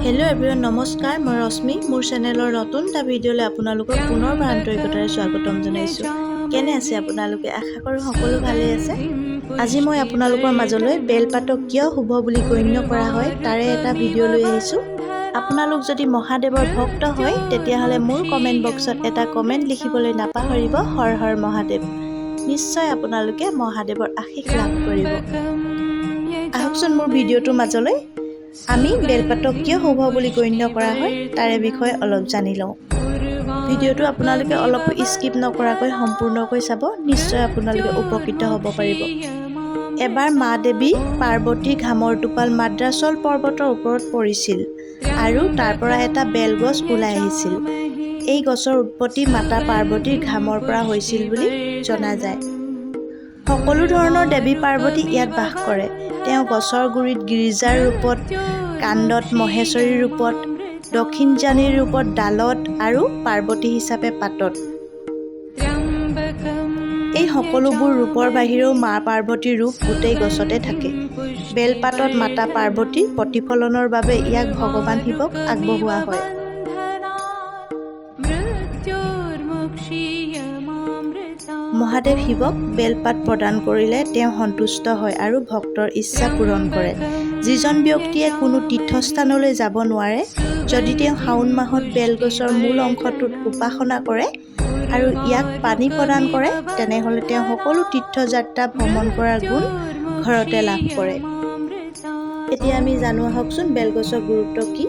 hello everyone नमस्कार मैं रश्मि मोर चेनेलर नतुन ता भिडिओले आपनालोকক पुनरबार आन्तरिकतारे स्वागतम जनाइছো केने आछे आपनालोके आशा करो सकलो भाले आछे আজি মই आपनालोকৰ মাজলৈ बेलपातक किय शुभ বুলি গণ্য কৰা হয় তাৰে এটা ভিডিও লৈ আহিছো आपनालोक যদি মহাদেৱৰ ভক্ত হয় তেতিয়া হলে মোৰ কমেন্ট বক্সত এটা কমেন্ট লিখিবলৈ নাপাহৰিব হৰ হৰ মহাদেৱ নিশ্চয় आपनालोके মহাদেৱৰ আশীষ লাভ কৰিব আহকচোন মোৰ ভিডিওটো মাজলৈ আমি বেলপাতক কিয় শুভ বুলি গণ্য কৰা হয় তাৰে বিষয়ে অলপ জানি লওঁ ভিডিওটো আপোনালোকে অলপ স্কিপ নকৰাকৈ সম্পূৰ্ণকৈ চাব নিশ্চয় আপোনালোকে উপকৃত হ'ব পাৰিব এবাৰ মা দেৱী পাৰ্বতী ঘামৰ টোপাল মাদ্ৰাচল পৰ্বতৰ ওপৰত পৰিছিল আৰু তাৰ পৰা এটা বেলগছ ওলাই আহিছিল এই গছৰ উৎপত্তি মাতা পাৰ্বতীৰ ঘামৰ পৰা হৈছিল বুলি জনা যায় সকলো ধৰণৰ দেৱী পাৰ্বতী ইয়াত বাস কৰে তেওঁ গছৰ গুৰিত গিৰিজাৰ ৰূপত কাণ্ডত মহেশ্বৰীৰ ৰূপত দক্ষিণজানীৰ ৰূপত ডালত আৰু পাৰ্বতী হিচাপে পাতত এই সকলোবোৰ ৰূপৰ বাহিৰেও মা পাৰ্বতীৰ ৰূপ গোটেই গছতে থাকে বেলপাতত মাতা পাৰ্বতীৰ প্ৰতিফলনৰ বাবে ইয়াক ভগৱান শিৱক আগবঢ়োৱা হয় মহাদেৱ শিৱক বেলপাত প্ৰদান কৰিলে তেওঁ সন্তুষ্ট হয় আৰু ভক্তৰ ইচ্ছা পূৰণ কৰে যিজন ব্যক্তিয়ে কোনো তীৰ্থস্থানলৈ যাব নোৱাৰে যদি তেওঁ শাওণ মাহত বেলগছৰ মূল অংশটোত উপাসনা কৰে আৰু ইয়াক পানী প্ৰদান কৰে তেনেহলে তেওঁ সকলো তীৰ্থযাত্ৰা ভ্ৰমণ কৰাৰ গুণ ঘৰতে লাভ কৰে এতিয়া আমি জানো আহকচোন বেলগছৰ গুৰুত্ব কি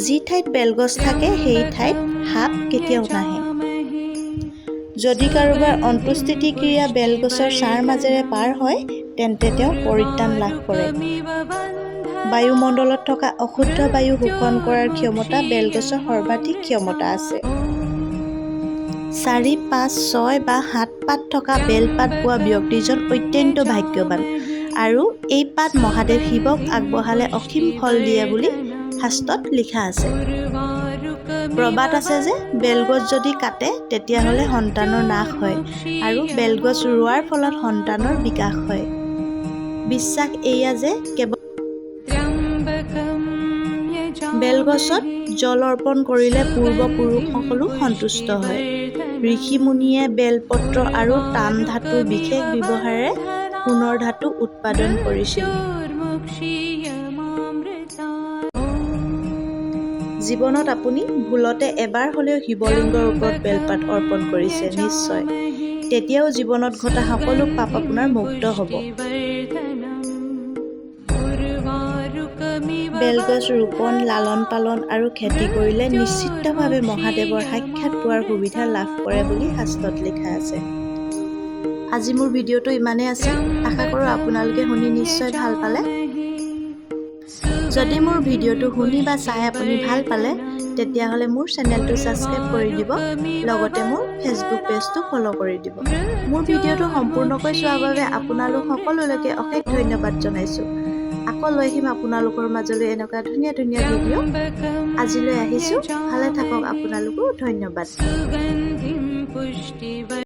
যি ঠাইত বেলগছ থাকে সেই ঠাইত সাপ কেতিয়াও নাহে যদি কাৰোবাৰ অন্ত্যেষ্টি ক্ৰিয়া বেলগছৰ ছাঁৰ মাজেৰে পাৰ হয় তেন্তে তেওঁ পৰিত্ৰাণ লাভ কৰে বায়ুমণ্ডলত থকা অশুদ্ধ বায়ু শোষণ কৰাৰ ক্ষমতা বেলগছৰ সৰ্বাধিক ক্ষমতা আছে 4, 5, 6 বা 7 পাত থকা বেলপাত পোৱা ব্যক্তিজন অত্যন্ত ভাগ্যৱান আৰু এই পাত মহাদেৱ শিৱক আগবঢ়ালে অসীম ফল দিয়ে বুলি শাস্ত্ৰত লিখা আছে প্ৰবাদ আছে যে বেলগছ যদি কাটে তেতিয়াহলে সন্তানৰ নাশ হয় আৰু বেলগছ ৰোৱাৰ ফলত সন্তানৰ বিকাশ হয় বিশ্বাস এয়া যে কেৱল বেলগছত জল অৰ্পণ কৰিলে পূৰ্বপুৰুষসকলো সন্তুষ্ট হয় ঋষিমুনিয়ে বেলপত্ৰ আৰু তাম ধাতুৰ বিশেষ ব্যৱহাৰেৰে সোণৰ ধাতু উৎপাদন কৰিছিল জীৱনত আপুনি ভুলতে এবাৰ হলেও শিৱলিংগৰ ওপৰত বেলপাত অৰ্পণ কৰিছে নিশ্চয় তেতিয়াও জীৱনত ঘটা সকলো পাপ আপোনাৰ মুক্ত হ'ব বেলগছ ৰোপণ লালন পালন আৰু খেতি কৰিলে নিশ্চিতভাৱে মহাদেৱৰ সাক্ষাৎ পোৱাৰ সুবিধা লাভ কৰে বুলি শাস্ত্ৰত লিখা আছে আজি মোৰ ভিডিওটো ইমানেই আছে আশা কৰোঁ আপোনালোকে শুনি নিশ্চয় ভাল পালে যদি মোৰ ভিডিওটো শুনি বা চাই আপুনি ভাল পালে তেতিয়াহলে মোৰ চেনেলটো সাবস্ক্ৰাইব কৰি দিব লগতে মোৰ ফেসবুক পেজটো ফলো কৰি দিব মোৰ ভিডিওটো সম্পূৰ্ণকৈ চোৱাৰ বাবে আপোনালোক সকলোলৈকে অশেষ ধন্যবাদ জনাইছো আকৌ লৈ আহিম আপোনালোকৰ মাজলৈ এনেকুৱা ধুনীয়া ধুনীয়া ভিডিও আজিলৈ আহিছো ভালে থাকক আপোনালোকো ধন্যবাদ